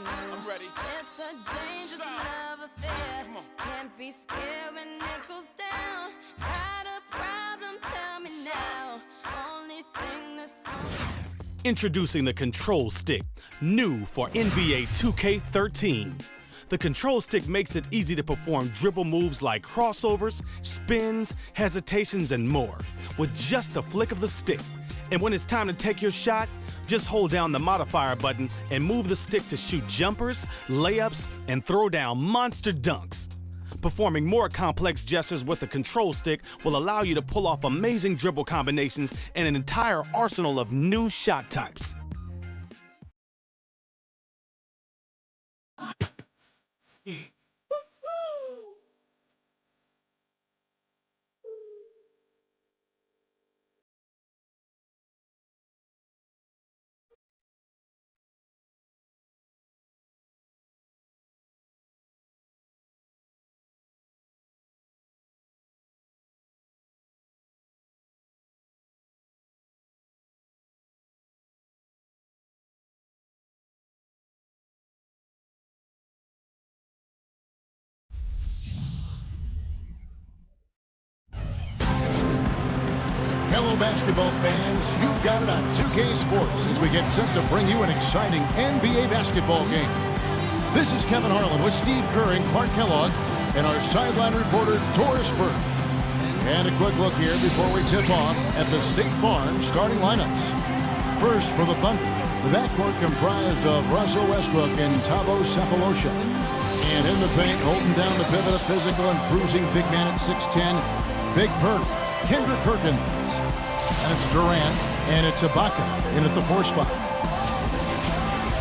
I'm ready. It's a dangerous love affair. Can't be scared when it goes down. Got a problem? Tell me now. Only thing that's on. Introducing the Control Stick, new for NBA 2K13. The Control Stick makes it easy to perform dribble moves like crossovers, spins, hesitations, and more with just a flick of the stick. And when it's time to take your shot, just hold down the modifier button and move the stick to shoot jumpers, layups, and throw down monster dunks. Performing more complex gestures with the Control Stick will allow you to pull off amazing dribble combinations and an entire arsenal of new shot types. Hello, basketball fans. You've got it on 2K Sports as we get set to bring you an exciting NBA basketball game. This is Kevin Harlan with Steve Kerr and Clark Kellogg and our sideline reporter, Doris Burke. And a quick look here before we tip off at the State Farm starting lineups. First for the Thunder, the backcourt comprised of Russell Westbrook and Thabo Sefolosha. And in the paint, holding down the pivot, a physical and bruising big man at 6'10", Big Perk, Kendrick Perkins. And it's Durant, and it's Ibaka in at the 4 spot.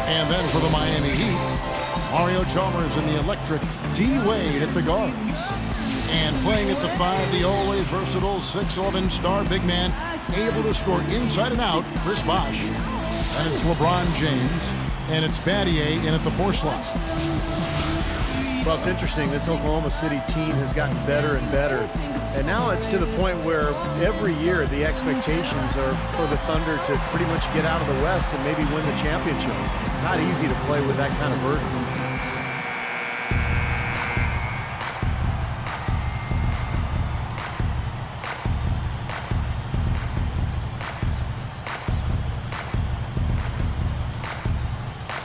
And then for the Miami Heat, Mario Chalmers and the electric D-Wade at the guards. And playing at the 5, the always versatile 6'11" star big man, able to score inside and out, Chris Bosh. And it's LeBron James, and it's Battier in at the 4 slot. Well, it's interesting. This Oklahoma City team has gotten better and better. And now it's to the point where every year the expectations are for the Thunder to pretty much get out of the West and maybe win the championship. Not easy to play with that kind of burden.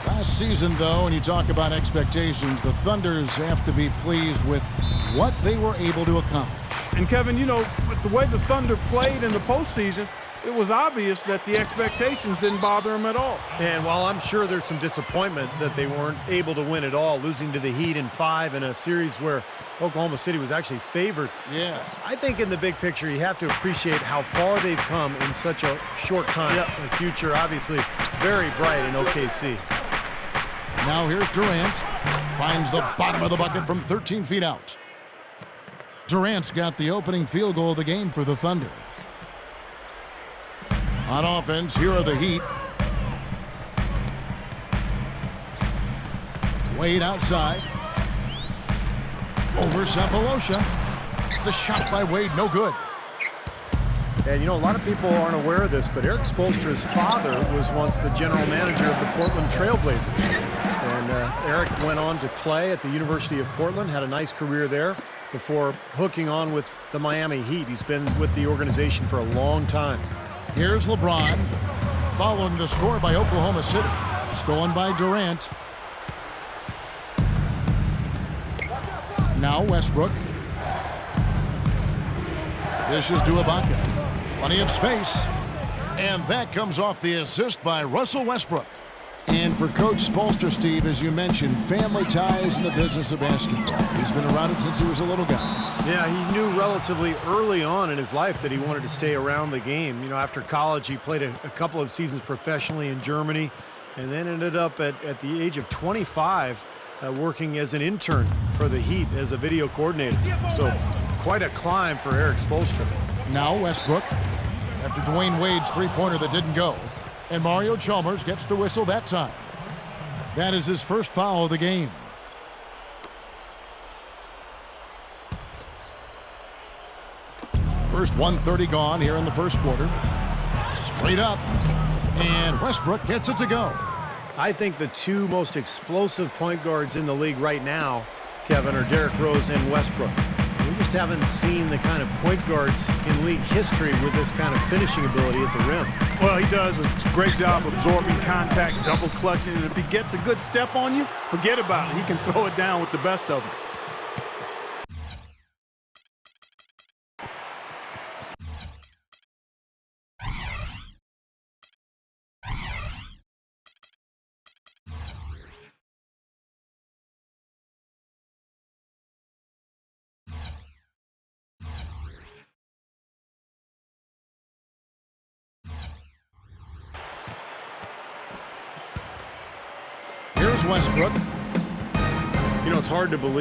Last season, though, when you talk about expectations, the Thunders have to be pleased with what they were able to accomplish. And Kevin, you know, with the way the Thunder played in the postseason, it was obvious that the expectations didn't bother them at all. And while I'm sure there's some disappointment that they weren't able to win it all, losing to the Heat in 5 in a series where Oklahoma City was actually favored. Yeah. I think in the big picture, you have to appreciate how far they've come in such a short time. Yep. The future, obviously, very bright in OKC. Now here's Durant. Finds the bottom of the bucket from 13 feet out. Durant's got the opening field goal of the game for the Thunder. On offense, here are the Heat. Wade outside. Over Sefolosha. The shot by Wade, no good. And, you know, a lot of people aren't aware of this, but Eric Spoelstra's father was once the general manager of the Portland Trail Blazers. And Eric went on to play at the University of Portland, had a nice career there before hooking on with the Miami Heat. He's been with the organization for a long time. Here's LeBron, following the score by Oklahoma City. Stolen by Durant. Now Westbrook. Dishes to Ibaka. Plenty of space. And that comes off the assist by Russell Westbrook. And for Coach Spoelstra, Steve, as you mentioned, family ties in the business of basketball. He's been around it since he was a little guy. Yeah, he knew relatively early on in his life that he wanted to stay around the game. You know, after college, he played a couple of seasons professionally in Germany and then ended up at the age of 25 working as an intern for the Heat as a video coordinator. So quite a climb for Eric Spoelstra. Now Westbrook, after Dwayne Wade's three-pointer that didn't go. And Mario Chalmers gets the whistle that time. That is his first foul of the game. First 1:30 gone here in the first quarter. Straight up. And Westbrook gets it to go. I think the two most explosive point guards in the league right now, Kevin, are Derrick Rose and Westbrook. We just haven't seen the kind of point guards in league history with this kind of finishing ability at the rim. Well, he does a great job absorbing contact, double clutching, and if he gets a good step on you, forget about it. He can throw it down with the best of them. Here's Westbrook. You know, it's hard to believe